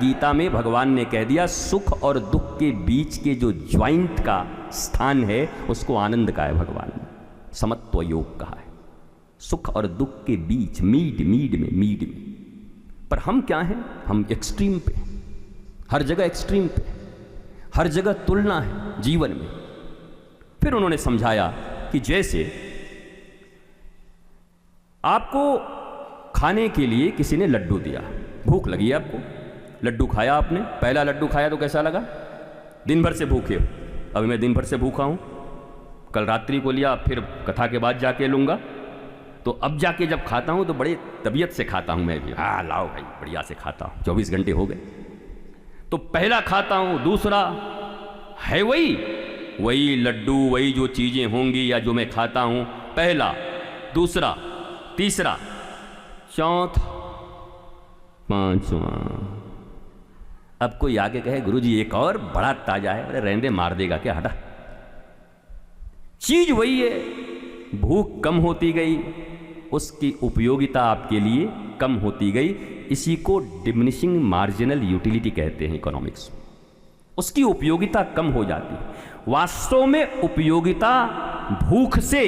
गीता में भगवान ने कह दिया सुख और दुख के बीच के जो ज्वाइंट का स्थान है उसको आनंद का है, भगवान ने समत्व योग कहा है। सुख और दुख के बीच, मीड में। पर हम क्या हैं? हम एक्सट्रीम पे, हर जगह एक्सट्रीम पे, हर जगह तुलना है जीवन में। फिर उन्होंने समझाया कि जैसे आपको खाने के लिए किसी ने लड्डू दिया, भूख लगी आपको, लड्डू खाया आपने, पहला लड्डू खाया तो कैसा लगा? दिन भर से भूखे हो। अभी मैं दिन भर से भूखा हूं, कल रात्रि को लिया, फिर कथा के बाद जाके लूंगा, तो अब जाके जब खाता हूं तो बड़े तबीयत से खाता हूं मैं भी। हाँ लाओ भाई, बढ़िया से खाता हूं, 24 घंटे हो गए। तो पहला खाता हूं, दूसरा है वही लड्डू, वही जो चीजें होंगी या जो मैं खाता हूं, पहला, दूसरा, तीसरा, चौथा, पांचवा। अब कोई आके कहे गुरुजी एक और बड़ा ताजा है, अरे रहने मार देगा क्या, हटा। चीज वही है, भूख कम होती गई, उसकी उपयोगिता आपके लिए कम होती गई। इसी को डिमिनिशिंग मार्जिनल यूटिलिटी कहते हैं इकोनॉमिक्स। उसकी उपयोगिता कम हो जाती है। वास्तव में उपयोगिता भूख से,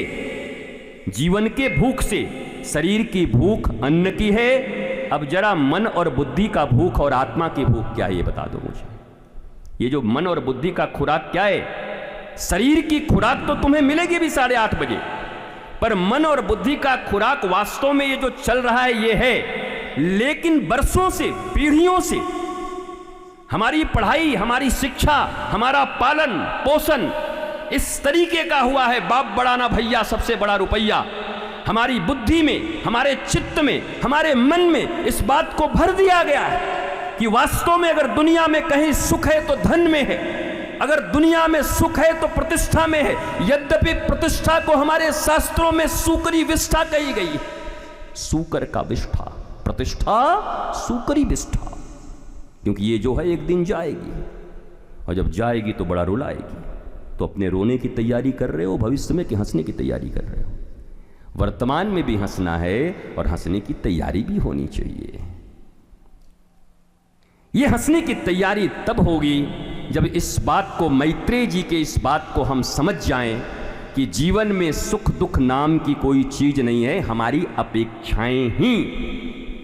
जीवन के भूख से, शरीर की भूख अन्न की है। अब जरा मन और बुद्धि का भूख और आत्मा की भूख क्या है ये बता दो मुझे। ये जो मन और बुद्धि का खुराक क्या है? शरीर की खुराक तो तुम्हें मिलेगी भी 8:30 बजे, पर मन और बुद्धि का खुराक वास्तव में ये जो चल रहा है ये है। लेकिन बरसों से, पीढ़ियों से हमारी पढ़ाई, हमारी शिक्षा, हमारा पालन पोषण इस तरीके का हुआ है, बाप बड़ा ना भैया, सबसे बड़ा रुपया। हमारी बुद्धि में, हमारे चित्त में, हमारे मन में इस बात को भर दिया गया है कि वास्तव में अगर दुनिया में कहीं सुख है तो धन में है, अगर दुनिया में सुख है तो प्रतिष्ठा में है। यद्यपि प्रतिष्ठा को हमारे शास्त्रों में सूकरी विष्ठा कही गई है। सूकर का विष्ठा, प्रतिष्ठा सूकरी विष्ठा, क्योंकि ये जो है एक दिन जाएगी, और जब जाएगी तो बड़ा रुलाएगी। तो अपने रोने की तैयारी कर रहे हो, भविष्य में कि हंसने की तैयारी कर रहे हो? वर्तमान में भी हंसना है और हंसने की तैयारी भी होनी चाहिए। ये हंसने की तैयारी तब होगी जब इस बात को, मैत्रेय जी के इस बात को हम समझ जाएं कि जीवन में सुख दुख नाम की कोई चीज नहीं है। हमारी अपेक्षाएं ही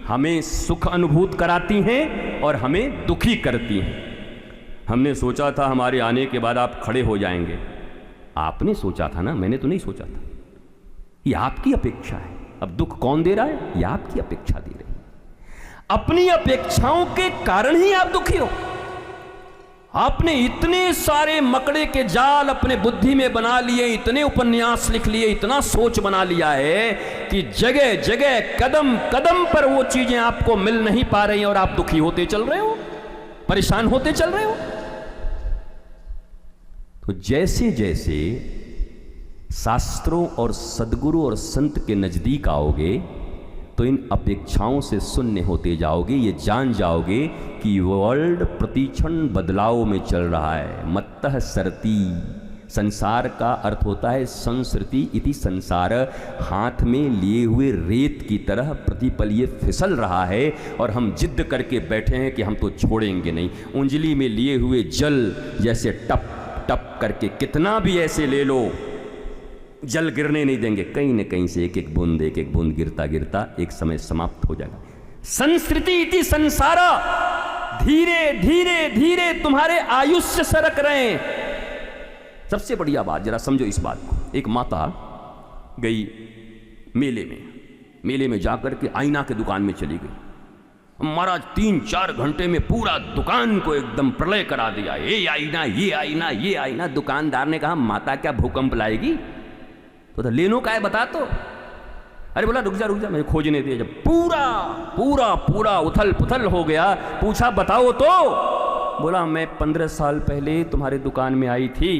हमें सुख अनुभूत कराती हैं और हमें दुखी करती हैं। हमने सोचा था हमारे आने के बाद आप खड़े हो जाएंगे। आपने सोचा था ना, मैंने तो नहीं सोचा था। ये आपकी अपेक्षा है। अब दुख कौन दे रहा है? ये आपकी अपेक्षा दे रही है। अपनी अपेक्षाओं के कारण ही आप दुखी हो। आपने इतने सारे मकड़े के जाल अपने बुद्धि में बना लिए, इतने उपन्यास लिख लिए, इतना सोच बना लिया है कि जगह जगह, कदम कदम पर वो चीजें आपको मिल नहीं पा रही और आप दुखी होते चल रहे हो, परेशान होते चल रहे हो। तो जैसे जैसे शास्त्रों और सद्गुरु और संत के नजदीक आओगे तो इन अपेक्षाओं से शून्य होते जाओगे। ये जान जाओगे कि वर्ल्ड प्रतिक्षण बदलाव में चल रहा है। मत्तः सरती, संसार का अर्थ होता है संसृति इति संसार। हाथ में लिए हुए रेत की तरह प्रतिपल ये फिसल रहा है और हम जिद करके बैठे हैं कि हम तो छोड़ेंगे नहीं। उंजली में लिए हुए जल जैसे टप टप करके कितना भी ऐसे ले लो, जल गिरने नहीं देंगे। कहीं न कहीं से एक एक बूंद गिरता गिरता एक समय समाप्त हो जाएगा। संस्कृति इति संसारा, धीरे धीरे धीरे तुम्हारे आयुष्य सरक रहे हैं। सबसे बढ़िया बात, जरा समझो इस बात को। एक माता गई मेले में जाकर के आईना के दुकान में चली गई। महाराज 3-4 घंटे में पूरा दुकान को एकदम प्रलय करा दिया। ये आईना, ये आईना, ये आईना। दुकानदार ने कहा माता क्या भूकंप लाएगी? तो लेनो का है बता तो। अरे बोला रुक जा मुझे खोजने दिया। जब पूरा उथल पुथल हो गया, पूछा बताओ तो। बोला मैं 15 साल पहले तुम्हारे दुकान में आई थी,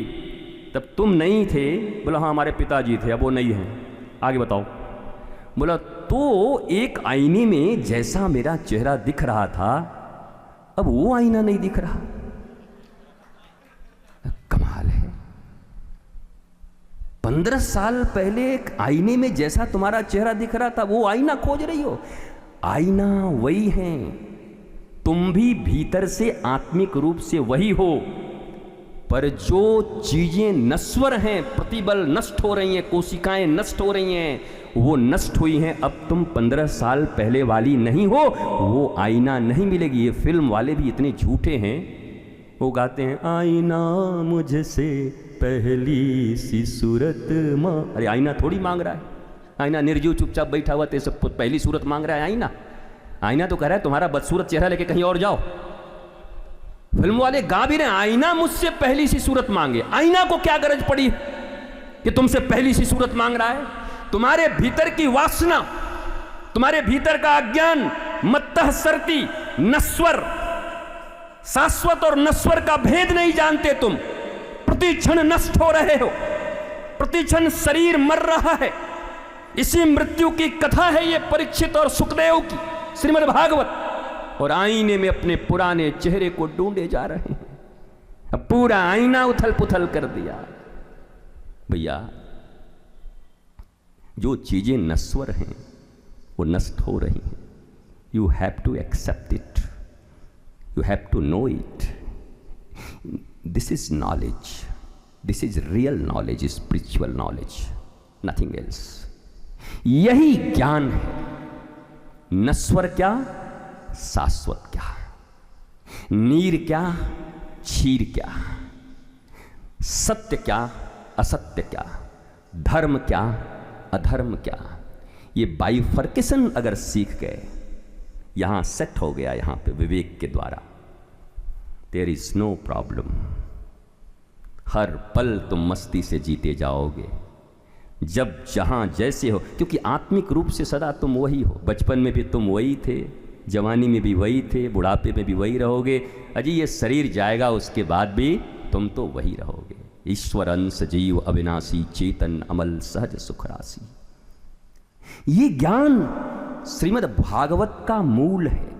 तब तुम नहीं थे। बोला हाँ हमारे पिताजी थे, अब वो नहीं हैं। आगे बताओ। बोला तो एक आईने में जैसा मेरा चेहरा दिख रहा था, अब वो आईना नहीं दिख रहा। कमाल है। 15 साल पहले एक आईने में जैसा तुम्हारा चेहरा दिख रहा था, वो आईना खोज रही हो। आईना वही है तुम भी भीतर से आत्मिक रूप से वही हो, पर जो चीजें नश्वर हैं, प्रतिबल नष्ट हो रही हैं, कोशिकाएं नष्ट हो रही हैं, वो नष्ट हुई हैं। अब तुम 15 साल पहले वाली नहीं हो, वो आईना नहीं मिलेगी। ये फिल्म वाले भी इतने झूठे हैं, वो गाते हैं आईना मुझसे पहली सी सूरत मां। अरे आईना थोड़ी मांग रहा है, आईना निर्जीव चुपचाप बैठा हुआ, तेरे सब पहली सूरत मांग रहा है आईना। आईना तो कह रहा है तुम्हारा बदसूरत चेहरा लेके कहीं और जाओ। फिल्म वाले गा भी रहे आईना मुझसे पहली सी सूरत मांगे। आईना को क्या गरज पड़ी कि तुमसे पहली सी सूरत मांग रहा है? तुम्हारे भीतर की वासना, तुम्हारे भीतर का अज्ञान, मत्तःसरती, नश्वर, शाश्वत और नश्वर का भेद नहीं जानते तुम। प्रति क्षण नष्ट हो रहे हो, प्रति क्षण शरीर मर रहा है। इसी मृत्यु की कथा है ये परीक्षित और सुखदेव की, श्रीमद् भागवत। और आईने में अपने पुराने चेहरे को ढूंढे जा रहे हैं। अब पूरा आईना उथल पुथल कर दिया। भैया, जो चीजें नश्वर हैं वो नष्ट हो रही हैं। You have to accept it, you have to know it. This is knowledge, this is real knowledge, spiritual knowledge, nothing else. यही ज्ञान है। नश्वर क्या, शाश्वत क्या, नीर क्या, क्षीर क्या, सत्य क्या, असत्य क्या, धर्म क्या, अधर्म क्या। ये बाइफर्केशन अगर सीख गए, यहां सेट हो गया, यहां पे विवेक के द्वारा, देयर इज नो प्रॉब्लम। हर पल तुम मस्ती से जीते जाओगे, जब जहां जैसे हो, क्योंकि आत्मिक रूप से सदा तुम वही हो। बचपन में भी तुम वही थे, जवानी में भी वही थे, बुढ़ापे में भी वही रहोगे। अजी ये शरीर जाएगा, उसके बाद भी तुम तो वही रहोगे। ईश्वर अंश जीव अविनाशी, चेतन अमल सहज सुख राशि। ये ज्ञान श्रीमद् भागवत का मूल है।